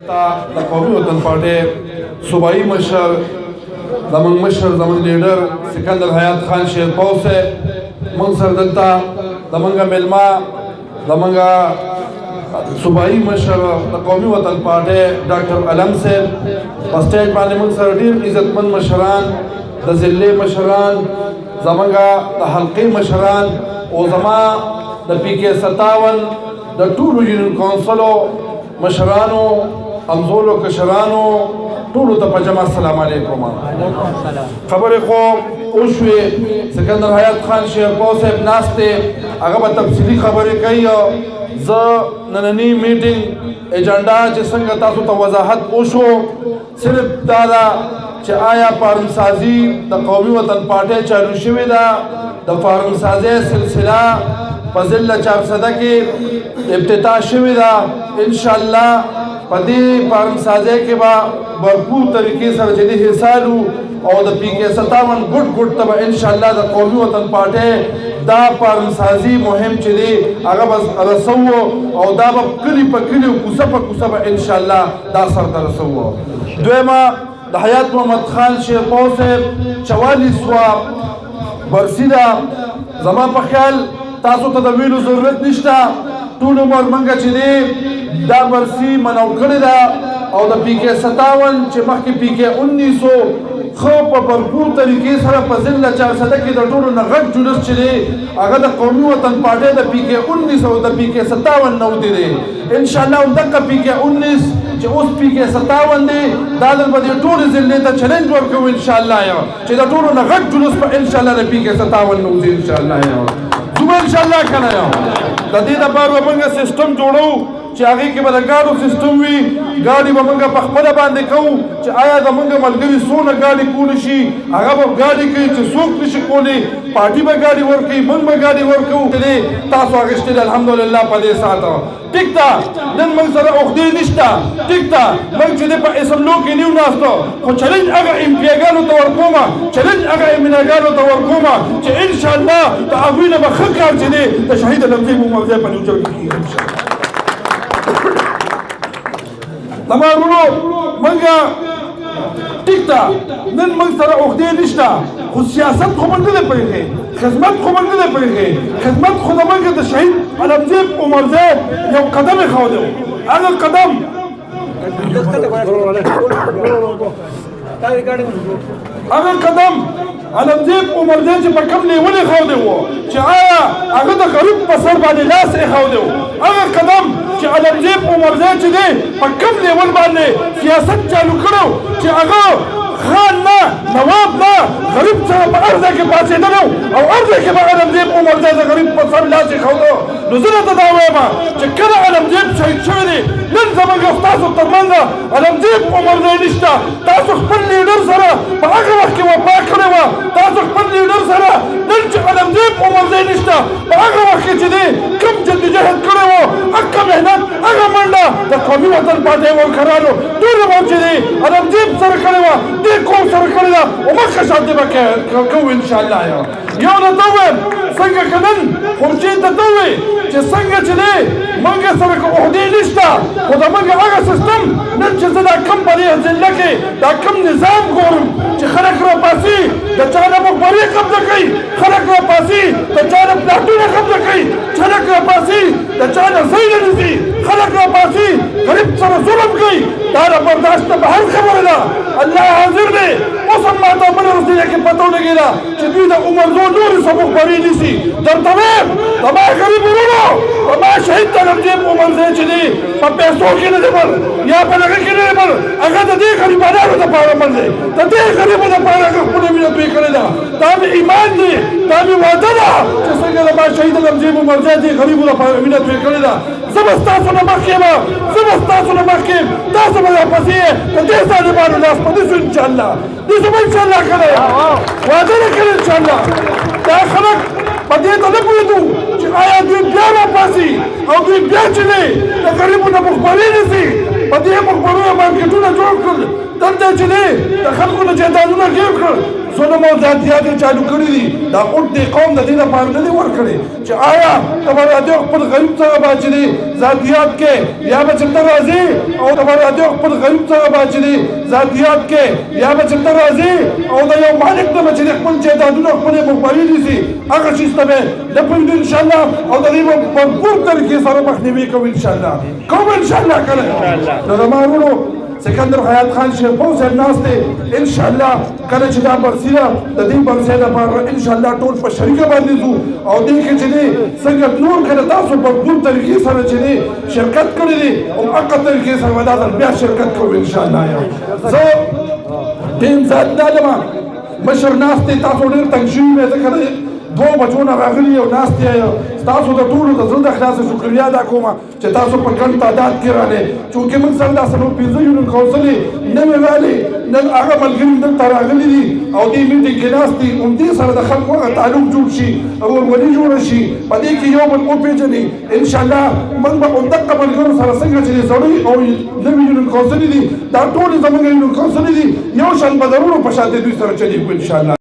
د قومي وطن پارټۍ صوبایي مشر زموږ لیډر سکندر حیات خان شیرپور صاحب موږ سره دلته زموږ میلمه زموږ صوبایي مشر د قومي وطن پارټۍ ډاکټر علم صاحب په سټیج باندې موږ سره ډېر عزتمند مشران د ضلعې مشران زموږ د حلقې مشران او زما د پی کې 57 د ټولو یونین کونسلو مشرانو امزولو کشرانو ټولو ته په جمع السلام علیکم. خبرې خو وشوې سکندر حیات خان شیرپور صاحب ناست دی هغه به تفصیلي خبرې کوي. زه نننی میټینګ ایجنډا چې څنګه تاسو ته وضاحت وشو صرف دا ده چې آیا فارمسازي د قومي وطن پارټۍ چالو شوې ده. د فارمسازۍ سلسله په ضلع چارسده کې ابتدا شوې ده. انشاءالله په دې فارمسازۍ کې به भरपूर तरीके से जदि हिसालू और द पी के 57 गुट तब इंशाल्लाह द कौमी वतन पार्टी दा फार्मसाजी मुहिम चली अगर बस रसो और दा कली पकली कुसब इंशाल्लाह दा सर रसो दुएमा द हयात मोहम्मद खान शेरपौर से 44 बरसीदा जमा पर ख्याल तासो तदवील जरूरत निश्ता टूल उमर मंगा चली दा बरसी मनाव कड़ी दा और द पी के 57 چې مخکې پی کې 1900 خو په भरपूर طریقې سره په ضلع چارسده کې د ټولو نه غټ جلوس چې دی هغه د قومي وطن پارټۍ د پی کې 1900 او د پی کې 57 نو دی انشاءالله دغه پی کې 19 چې اوس پی کې 57 دی دا د ټولو ضلع ته چیلنج ورکوي انشاءالله چې د ټولو نه غټ جلوس په انشاءالله د پی کې 57 نو دی انشاءالله زما انشاءالله کنه د دې لپاره موږ سیستم جوړو چې هغه کې به د ګاډو سیستم وي ګاډي به موږ په خپله باندې کوو چې آیا زموږ ملګري څونه ګاډي کولی شي هغه به ګاډي کوي چې څوک نشي کولی پارټي به ګاډي ورکوي موږ به ګاډي ورکوو تاسو اخیستې ده الحمدلله په دې ساعت ټیک ده نن موږ سره عقدې نشته ټیک ده موږ چې په اسمبلو کې نیو ناستو خو چلنج هغه امپیګانو ته ورکوم چلنج هغه امیناګانو ته ورکوم چې انشاءالله د هغوی نه به ښه کار چې دی د شهید لمزي مومرزی په نیو جرګه کې انشاءالله تمامونو منګه ټیک ده نن موږ سره عقدې نشته خو سیاست خو موږ نه دی پرېښی خدمت خو موږ نه دی پرېښی خدمت خو زموږ د شهید علمزی عمرزی یو قدم یې ښودی هغه قدم علمزی عمرزی چې په کوم لیول یې ښودی و چې آیا هغه د غریب په سر باندې لاس یې ښودی و هغه قدم چې علمزی عمرزی چې دی په کوم لیول باندې سیاست چالو کړو چې هغه خان نه نواب نه غریب سره په هر ځای کې پاڅېدلی او هر ځای کې به علمزی عمرزی د غریب په سر لاس یې ښودو نو زه درته دا وایم چې کله علمزی شهید شوی دی نن زموږ او ستاسو تر منځ علمزی عمرزی نشته تاسو خپل لیډر سره په هغه وخت کې وفا کړې وه تاسو خپل لیډر سره نن چې علمزی عمرزی نشته په هغه وخت کې چې دی کوم جدوجهد کړی وو هغه محنت هغه منډه د قومي وطن پارټۍ ورکرانو ټولو به چې دی علمزی سره کړې وه دې قوم سره کړې ده او مخکې شانتې به کوو انشاءالله یو درته ووایم څنګه که نن خورشید ته ته ووایي چې څنګه چې دی موږ سره که عهدې نشته خو د موږ هغه سیستم نن چې زه دا کم په دې ضلع کې دا کم نظام ګورم چې خلک راپاسي د چا نه مقبرې قبضه کوي خلک راپاسي د چا نه پلاټونه قبضه کوي خلک راپاسي د چا نه ځای نه نیسي خلک راپاسي غریب سره ظلم کوي دا نه برداشت ته بهر خبره ده الله حاضر دی اوس هم ماته بله رسېده کې پته ولګېده چې دوی د عمرزو نورې څه مقبرې نیسي درته وایم زما غریب ورونو زما شهید ته علمزی عمرزی چې دی په پیسو کې نه دی بل یا په دغه کې نه دی بل هغه د دې غریبانو دپاره مړ دی د دې غریبو دپاره هغه خپله وینه توی کړې ده دا مې ایمان دی دا مې وعده ده چې څنګه زما شهید علمزی عمرزی دې غریبو دپاره وینه توی کړې ده زه به ستاسو نه مخکې یم زه به ستاسو نه مخکې یم تاسو به راپسې یې د دې ظالمانو لاس په نیسو انشاءالله نیسو به انشاءالله که نه وعده نه کړې انشاءالله دا خلک په دې ته نه پوهېدو چې آیا دوی بیا راپاسي او دوی بیا چې دی د غریبو نه مخبرې نیسي په دې مخبرو یې مارکېټونه جوړ کړل دلته چې دی د خلکو نه جایدادونه ګیر کړل ظلم او زیاتیات چالو کړي دي دا اوټ د قوم د دې لپاره نه دي ورکړي چې آیا تبرعاتي خپل غریب څخه باچې دي ذاتیات کې یا به چلته راځي او تبرعاتي خپل غریب څخه باچې دي ذاتیات کې یا به چلته راځي او د یو مالک نه چې خپل جایدادونه خپل مخبري دي هغه شي ستبه د پوند ان شاء الله او د دې په پور طریقې سره مخنیوي کوي ان شاء الله کوم ان شاء الله کله نو زمارونو سکندر حیات خان شیرپور صاحب ناست دی ان شاء الله کله چې دا برسیره د دې برسۍ لپاره ان شاء الله ټول په شریکه باندې ځو او دې کې چې دی څنګه نور کله تاسو په پور طریقې سره چې دی شرکت کړی دی او هغه طریقې سره دا بیا شرکت کوو ان شاء الله زه ټیم ذات نه لمه مشر ناست دی تاسو ډېر تنګ شوي وئ ځکه دو بچو نه راغلي او ناست دی تاسو د ټولو د زړه د اخلاصه شکریا ادا کوم چې تاسو په ګڼ تعداد کې راغلئ چونکې موږ سره دا څلور پنځه یونین کونسلې نوې والې نن هغه ملګري دلته راغلي دي او دې میټینګ کې ناست دي همدې سره د خلکو هغه تعلق جوړ شي ورورولي جوړه شي په دې کې یو بل وپېژني انشاءالله موږ به همدغه ملګرو سره څنګه چې زړې او نوې یونین کونسلې دي دا ټولې زموږ یونین کونسلې دي یو شان به ضرور په شان د دوی سره چلېږو انشاءالله